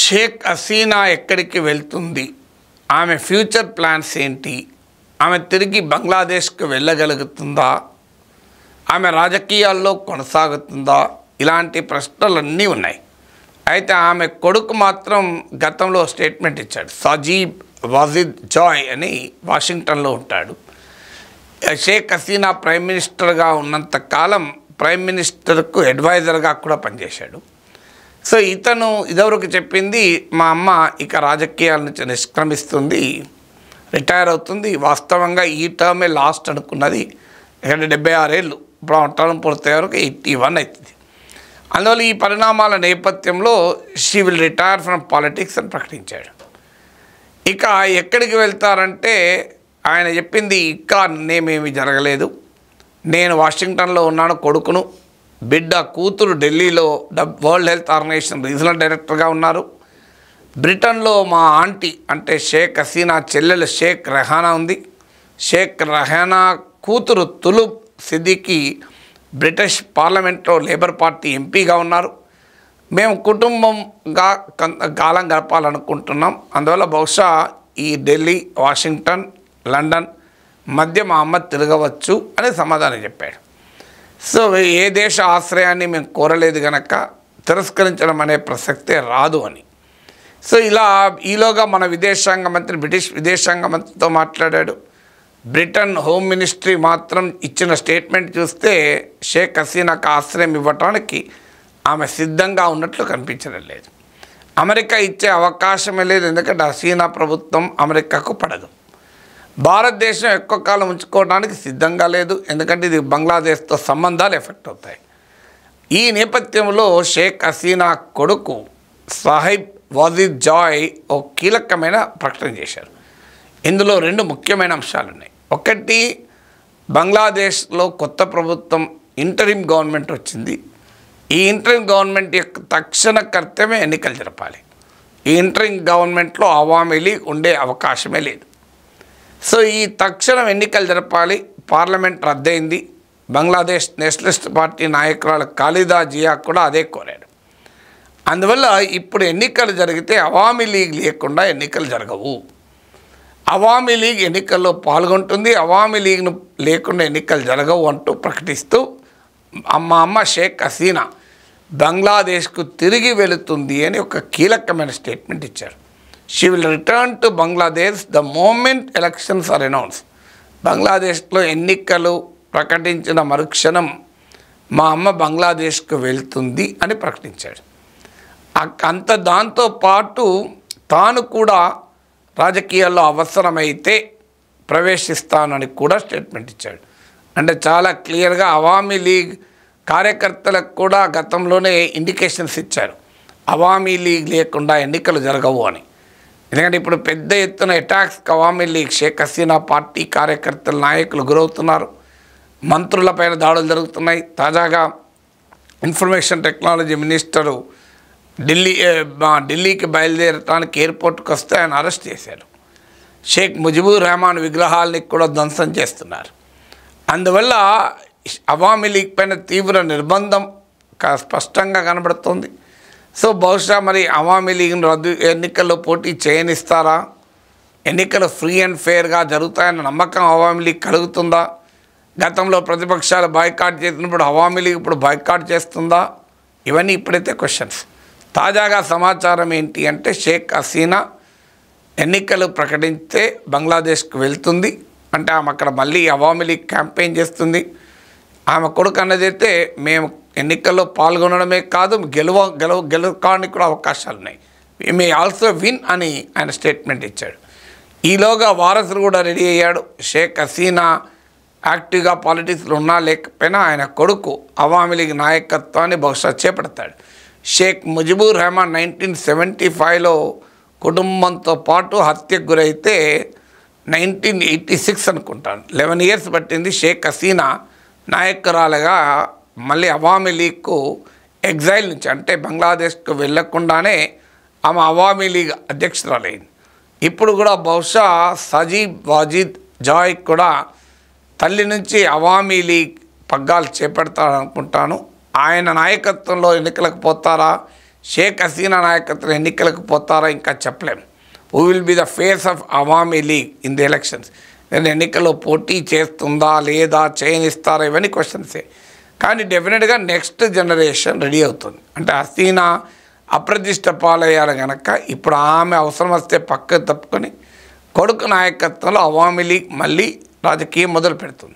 షేక్ హసీనా ఎక్కడికి వెళ్తుంది, ఆమె ఫ్యూచర్ ప్లాన్స్ ఏంటి, ఆమె తిరిగి బంగ్లాదేశ్కు వెళ్ళగలుగుతుందా, ఆమె రాజకీయాల్లో కొనసాగుతుందా, ఇలాంటి ప్రశ్నలన్నీ ఉన్నాయి. అయితే ఆమె కొడుకు మాత్రం గతంలో స్టేట్మెంట్ ఇచ్చాడు. సజీబ్ వాజిద్ జాయ్ అని వాషింగ్టన్లో ఉంటాడు. షేక్ హసీనా ప్రైమ్ మినిస్టర్గా ఉన్నంత కాలం ప్రైమ్ మినిస్టర్కు అడ్వైజర్గా కూడా పనిచేశాడు. సో ఇతను ఇదివరకు చెప్పింది, మా అమ్మ ఇక రాజకీయాల నుంచి నిష్క్రమిస్తుంది, రిటైర్ అవుతుంది. వాస్తవంగా ఈ టర్మే లాస్ట్ అనుకున్నది. ఇక్కడ 76 ఏళ్ళు, ఇప్పుడు టర్మ్ పూర్తయ్యే వరకు 81 అవుతుంది. అందువల్ల ఈ పరిణామాల నేపథ్యంలో she will retire from politics అని ప్రకటించాడు. ఇక ఎక్కడికి వెళ్తారంటే ఆయన చెప్పింది, ఇంకా నేమేమీ జరగలేదు, నేను వాషింగ్టన్లో ఉన్నాను, కొడుకును బిడ్డ కూతురు ఢిల్లీలో వరల్డ్ హెల్త్ ఆర్గనైజేషన్ రీజనల్ డైరెక్టర్గా ఉన్నారు. బ్రిటన్లో మా ఆంటీ అంటే షేక్ హసీనా చెల్లెలు షేక్ రెహానా ఉంది. షేక్ రెహానా కూతురు తులుబ్ సిద్దికి బ్రిటిష్ పార్లమెంట్లో లేబర్ పార్టీ ఎంపీగా ఉన్నారు. మేము కుటుంబంగా కాలం గడపాలనుకుంటున్నాం. అందువల్ల బహుశా ఈ ఢిల్లీ, వాషింగ్టన్, లండన్ మధ్య మా అమ్మ తిరగవచ్చు అని సమాధానం చెప్పాడు. సో ఏ దేశ ఆశ్రయాన్ని మేము కోరలేదు కనుక తిరస్కరించడం అనే ప్రసక్తే రాదు అని. సో ఈలోగా మన విదేశాంగ మంత్రి బ్రిటిష్ విదేశాంగ మంత్రితో మాట్లాడాడు. బ్రిటన్ హోమ్ మినిస్ట్రీ మాత్రం ఇచ్చిన స్టేట్మెంట్ చూస్తే షేక్ హసీనాకు ఆశ్రయం ఇవ్వటానికి ఆమె సిద్ధంగా ఉన్నట్లు కనిపించడం లేదు. అమెరికా ఇచ్చే అవకాశమే లేదు, ఎందుకంటే హసీనా ప్రభుత్వం అమెరికాకు పడదు. భారతదేశం ఎక్కువ కాలం ఉంచుకోవడానికి సిద్ధంగా లేదు, ఎందుకంటే ఇది బంగ్లాదేశ్తో సంబంధాలు ఎఫెక్ట్ అవుతాయి. ఈ నేపథ్యంలో షేక్ హసీనా కొడుకు సాహిబ్ వాజిద్ జాయ్ ఓ కీలకమైన ప్రకటన చేశారు. ఇందులో 2 ముఖ్యమైన అంశాలు ఉన్నాయి. ఒకటి, బంగ్లాదేశ్లో కొత్త ప్రభుత్వం ఇంటరిమ్ గవర్నమెంట్ వచ్చింది. ఈ ఇంటరిమ్ గవర్నమెంట్ యొక్క తక్షణ కర్తవ్యం ఎన్నికలు జరపాలి. ఈ ఇంటరిమ్ గవర్నమెంట్లో అవామీ లీగ్ ఉండే అవకాశమే లేదు. సో ఈ తక్షణం ఎన్నికలు జరపాలి. పార్లమెంట్ రద్దయింది. బంగ్లాదేశ్ నేషనలిస్ట్ పార్టీ నాయకురాలు ఖాలిదా జియా కూడా అదే కోరాడు. అందువల్ల ఇప్పుడు ఎన్నికలు జరిగితే అవామీ లీగ్ లేకుండా ఎన్నికలు జరగవు. అవామీ లీగ్ ఎన్నికల్లో పాల్గొంటుంది, అవామీ లీగ్ను లేకుండా ఎన్నికలు జరగవు అంటూ ప్రకటిస్తూ మా అమ్మ షేక్ హసీనా బంగ్లాదేశ్కు తిరిగి వెళుతుంది అని ఒక కీలకమైన స్టేట్మెంట్ ఇచ్చారు. She will return to Bangladesh the moment elections are announce. బంగ్లాదేశ్లో ఎన్నికలు ప్రకటించిన మరుక్షణం మా అమ్మ బంగ్లాదేశ్కు వెళ్తుంది అని ప్రకటించాడు. అంత దాంతోపాటు తాను కూడా రాజకీయాల్లో అవసరమైతే ప్రవేశిస్తానని కూడా స్టేట్మెంట్ ఇచ్చాడు. అంటే చాలా క్లియర్గా అవామీ లీగ్ కార్యకర్తలకు కూడా గతంలోనే ఇండికేషన్స్ ఇచ్చారు, అవామీ లీగ్ లేకుండా ఎన్నికలు జరగవు అని. ఎందుకంటే ఇప్పుడు పెద్ద ఎత్తున అటాక్స్ అవామీ లీగ్ షేక్ హసీనా పార్టీ కార్యకర్తల నాయకులు గురవుతున్నారు. మంత్రులపైన దాడులు జరుగుతున్నాయి. తాజాగా ఇన్ఫర్మేషన్ టెక్నాలజీ మినిస్టరు ఢిల్లీకి బయలుదేరటానికి ఎయిర్పోర్ట్కి వస్తే ఆయన అరెస్ట్ చేశారు. షేక్ ముజిబుర్ రెహమాన్ విగ్రహాలని కూడా ధ్వంసం చేస్తున్నారు. అందువల్ల అవామీ లీగ్ పైన తీవ్ర నిర్బంధం స్పష్టంగా కనబడుతుంది. సో బహుశా మరి అవామీ లీగ్ను రద్దు, ఎన్నికల్లో పోటీ చేయనిస్తారా, ఎన్నికలు ఫ్రీ అండ్ ఫెయిర్గా జరుగుతాయన్న నమ్మకం అవామీ లీగ్ కలుగుతుందా, గతంలో ప్రతిపక్షాలు బాయ్కాట్ చేసినప్పుడు అవామీ లీగ్ ఇప్పుడు బాయ్కాట్ చేస్తుందా, ఇవన్నీ ఇప్పుడైతే క్వశ్చన్స్. తాజాగా సమాచారం ఏంటి అంటే షేక్ హసీనా ఎన్నికలు ప్రకటిస్తే బంగ్లాదేశ్కు వెళ్తుంది. అంటే ఆమె అక్కడ మళ్ళీ అవామీ లీగ్ క్యాంపెయిన్ చేస్తుంది. ఆమె కొడుకు అన్నదైతే మేము ఎన్నికల్లో పాల్గొనడమే కాదు, గెలవడానికి కూడా అవకాశాలు ఉన్నాయి, వి మే ఆల్సో విన్ అని ఆయన స్టేట్మెంట్ ఇచ్చాడు. ఈలోగా వారసుడు కూడా రెడీ అయ్యాడు. షేక్ హసీనా యాక్టివ్గా పాలిటిక్స్లో ఉన్నా లేకపోయినా ఆయన కొడుకు అవామీ లీగ్ నాయకత్వాన్ని బహుశా చేపడతాడు. షేక్ ముజిబుర్ రెహమాన్ 1975లో కుటుంబంతో పాటు హత్యకు గురైతే 1986 అనుకుంటాను, 11 years పట్టింది షేక్ హసీనా నాయకురాలుగా మళ్ళీ అవామీ లీగ్కు ఎగ్జైల్ నుంచి, అంటే బంగ్లాదేశ్కు వెళ్లకుండానే ఆమె అవామీ లీగ్ అధ్యక్షురాలైంది. ఇప్పుడు కూడా బహుశా సజీబ్ వాజిద్ జాయ్ కూడా తల్లి నుంచి అవామీ లీగ్ పగ్గాలు చేపడతారనుకుంటాను. ఆయన నాయకత్వంలో ఎన్నికలకు పోతారా, షేక్ హసీనా నాయకత్వం ఎన్నికలకు పోతారా ఇంకా చెప్పలేం. Who will be the face of Awami league in the elections. నేను ఎన్నికల్లో పోటీ చేస్తుందా లేదా, చేయనిస్తారా, ఇవన్నీ క్వశ్చన్సే. కానీ డెఫినెట్గా నెక్స్ట్ జనరేషన్ రెడీ అవుతుంది. అంటే హసీనా అప్రతిష్ట పాలయ్యారు కనుక ఇప్పుడు ఆమె అవసరం వస్తే పక్కకు తప్పుకొని కొడుకు నాయకత్వంలో అవామీ లీగ్ మళ్ళీ రాజకీయం మొదలు పెడుతుంది.